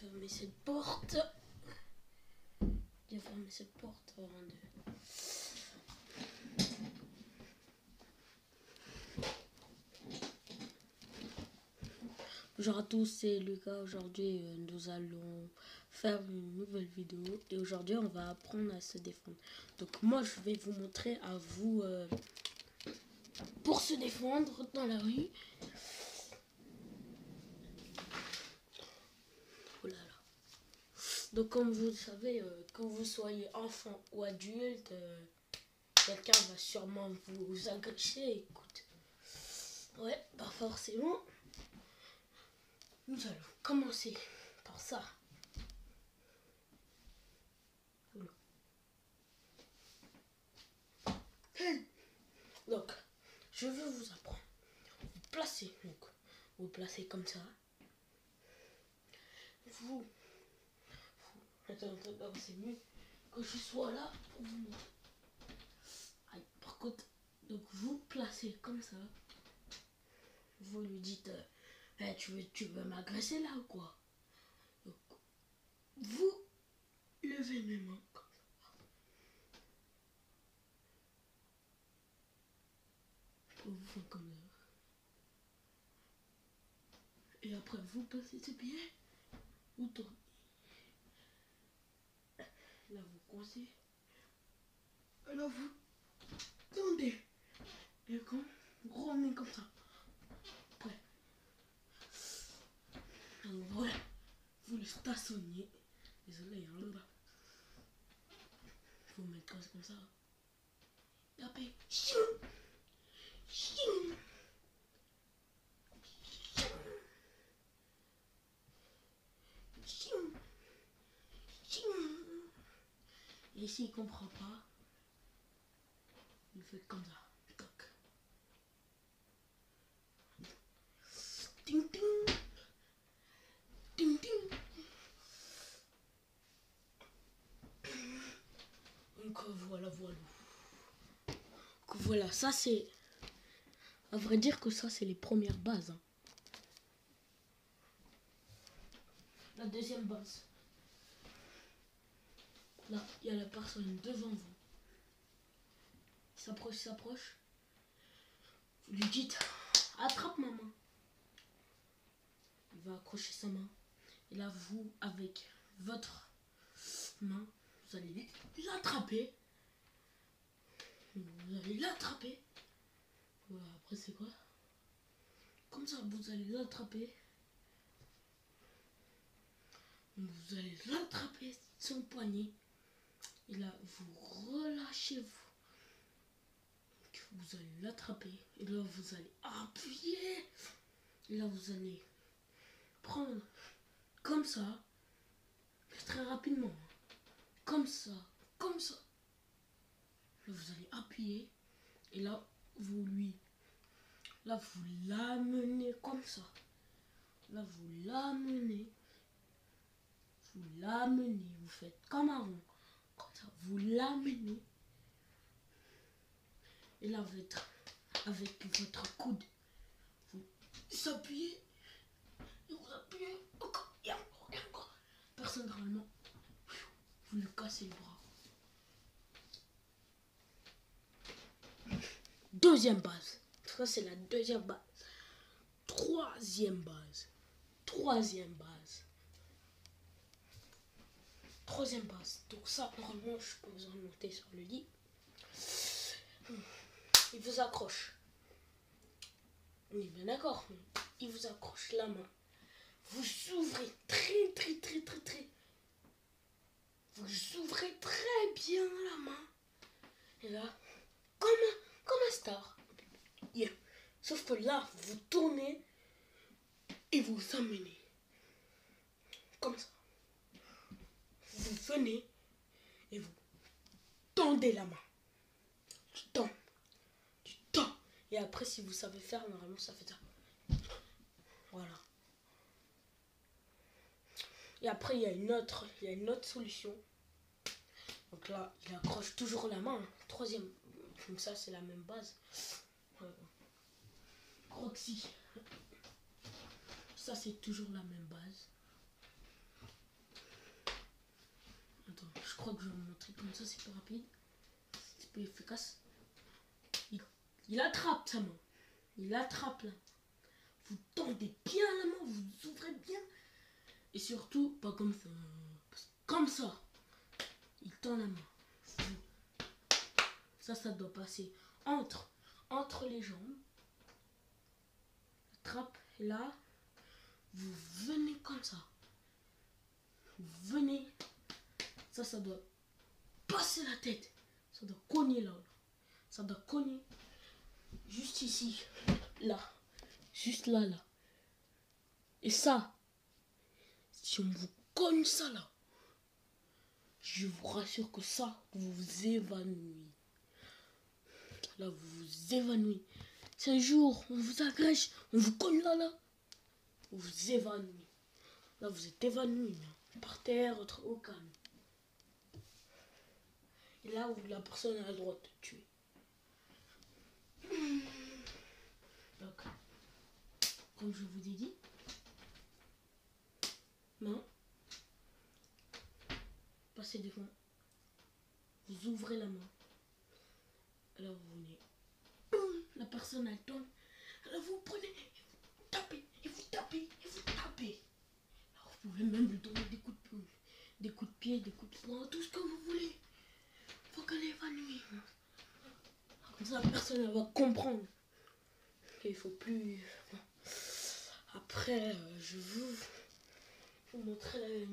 fermer cette porte. Je vais fermer cette porte avant de... Bonjour à tous, c'est Lucas. Aujourd'hui, nous allons faire une nouvelle vidéo. Et aujourd'hui, on va apprendre à se défendre. Donc moi, je vais vous montrer à vous pour se défendre dans la rue. Oh là là. Donc comme vous le savez, quand vous soyez enfant ou adulte, quelqu'un va sûrement vous agresser. Écoute, ouais, pas forcément. Nous allons commencer par ça. Voilà. Donc, je veux vous apprendre. Vous placez, donc, vous placez comme ça. Attends, c'est mieux que je sois là pour vous montrer. Aïe, par contre, donc vous placez comme ça. Vous lui dites, tu veux m'agresser là ou quoi? Donc, vous levez mes mains comme ça. Vous faites comme ça. Et après, vous passez ses pieds. Vous tournez. Là, vous coincez. Là, vous tendez. Et quand vous revenez comme ça. Après. Donc voilà. Vous le stationniez. Désolé, hein, là. Vous mettez comme ça. Et après. Chioum. Chioum. Chioum. Chioum. Et s'il ne comprend pas, vous faites comme ça. Toc. Ting ting. Ting ting. Donc voilà. Donc voilà, ça c'est... À vrai dire que ça c'est les premières bases. Hein. La deuxième base. Là, il y a la personne devant vous. Il s'approche. Vous lui dites, attrape ma main. Il va accrocher sa main. Et là, vous, avec votre main, vous allez l'attraper. Voilà, après c'est quoi? Comme ça, vous allez l'attraper. Vous allez l'attraper son poignet. Et là, vous relâchez vous. Vous allez l'attraper. Et là, vous allez appuyer. Et là, vous allez prendre comme ça. Très rapidement. Comme ça. Là, vous allez appuyer. Et là, vous l'amenez comme ça. Là, vous l'amenez. Vous faites comme un rond. Comme ça, vous l'amenez. Et là, avec votre coude, vous appuyez. Et vous appuyez encore. Et encore. Personnellement, vous lui cassez le bras. Deuxième base. Ça, c'est la deuxième base. Troisième base. Donc ça, normalement, je peux vous en monter sur le lit. Il vous accroche. On est bien d'accord. Il vous accroche la main. Vous ouvrez très. Vous ouvrez très bien la main. Et là, comme un star. Yeah. Sauf que là, vous tournez et vous amenez. Comme ça. Vous venez et vous tendez la main. Tu tends. Et après, si vous savez faire, normalement, ça fait ça. Voilà. Et après, il y a une autre solution. Donc là, il accroche toujours la main. Troisième. Donc ça, c'est la même base. Croxy. Ça, c'est toujours la même base. Attends, je crois que je vais vous montrer comme ça, c'est plus rapide. C'est plus efficace. Il attrape sa main. Il attrape là. Vous tendez bien la main, vous ouvrez bien. Et surtout, pas comme ça. Comme ça. Il tend la main. Ça doit passer entre les jambes. Attrape, et là, vous venez comme ça. Vous venez. Ça doit passer la tête. Ça doit cogner là. Ça doit cogner. Juste ici. Là. Juste là. Et ça, si on vous cogne ça là, je vous rassure que ça, vous vous évanouissez. Là, vous vous évanouissez. C'est un jour, on vous agresse, on vous cogne là. Vous vous évanouissez. Là, vous êtes évanoui. Par terre, au calme. Et là où la personne a le droit de te tuer. Donc, comme je vous ai dit, main, passez devant, vous ouvrez la main, alors vous venez, boum, la personne elle tombe, alors vous prenez, vous tapez, et vous tapez, et vous tapez. Alors vous pouvez même lui donner des coups de poing, des coups de pied, des coups de poing, tout ce que vous voulez. Faut qu'elle est évanouie. Comme ça la personne elle va comprendre qu'il faut plus. Après, je vais vous montrer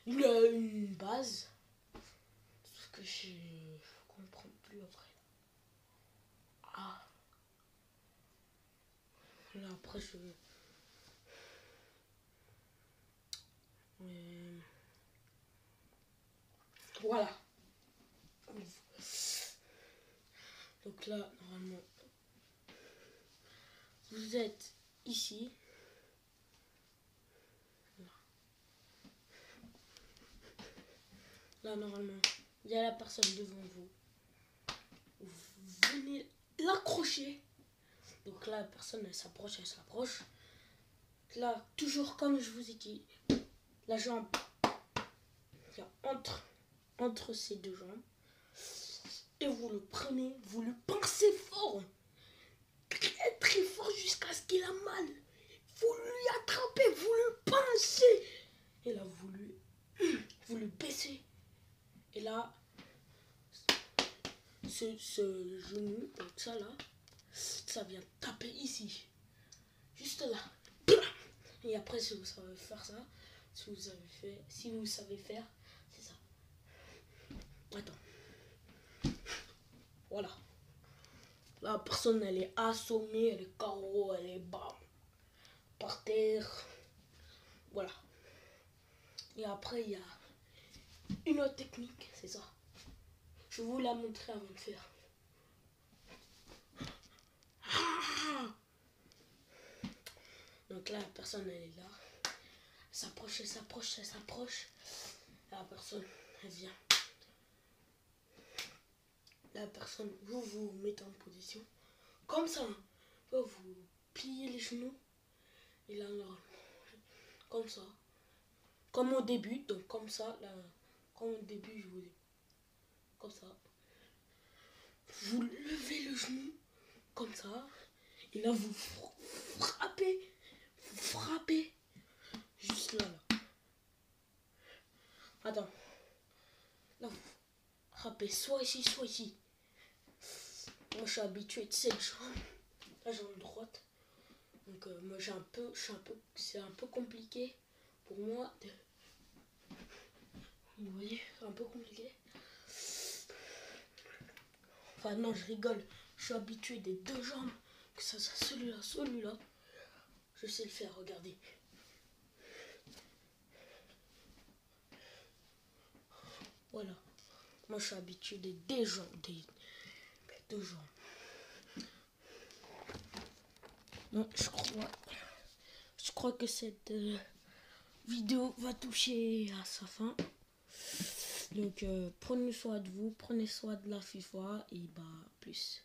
une base. Parce que je comprends plus après. Ah. Là, après, je. Voilà. Donc là, normalement, vous êtes ici. Là, normalement, il y a la personne devant vous. Vous venez l'accrocher. Donc là, la personne, elle s'approche. Là, toujours comme je vous ai dit, la jambe, il y a entre ces deux jambes. Et vous le prenez, vous le pincez fort. Très très fort jusqu'à ce qu'il a mal. Vous lui attrapez, vous le pincez. Et là, vous le baissez. Et là, ce genou, donc ça là, ça vient taper ici. Juste là. Et après, si vous savez faire ça, si vous savez faire, c'est ça. Attends. Voilà. La personne, elle est assommée, elle est KO, elle est bam. Par terre. Voilà. Et après, il y a une autre technique, c'est ça. Je vais vous la montrer avant de faire. Donc là, la personne, elle est là. Elle s'approche. La personne, elle vient. La personne, vous mettez en position. Comme ça. Vous pliez les genoux. Et là, comme ça. Comme au début. Donc comme ça. Là, comme au début, je vous dis. Comme ça. Vous levez le genou. Comme ça. Et là, vous frappez. Vous frappez. Juste là. Attends. Là, vous frappez soit ici, soit ici. Moi, je suis habitué de cette jambe. La jambe droite. Donc, moi, c'est un peu compliqué pour moi. Vous voyez, c'est un peu compliqué. Enfin, non, je rigole. Je suis habitué des deux jambes. Que ça soit celui-là. Je sais le faire, regardez. Voilà. Moi, je suis habitué des deux jambes. Des deux jambes. Non, je crois que cette vidéo va toucher à sa fin. Donc, prenez soin de vous, prenez soin de la FIFA et bah, plus.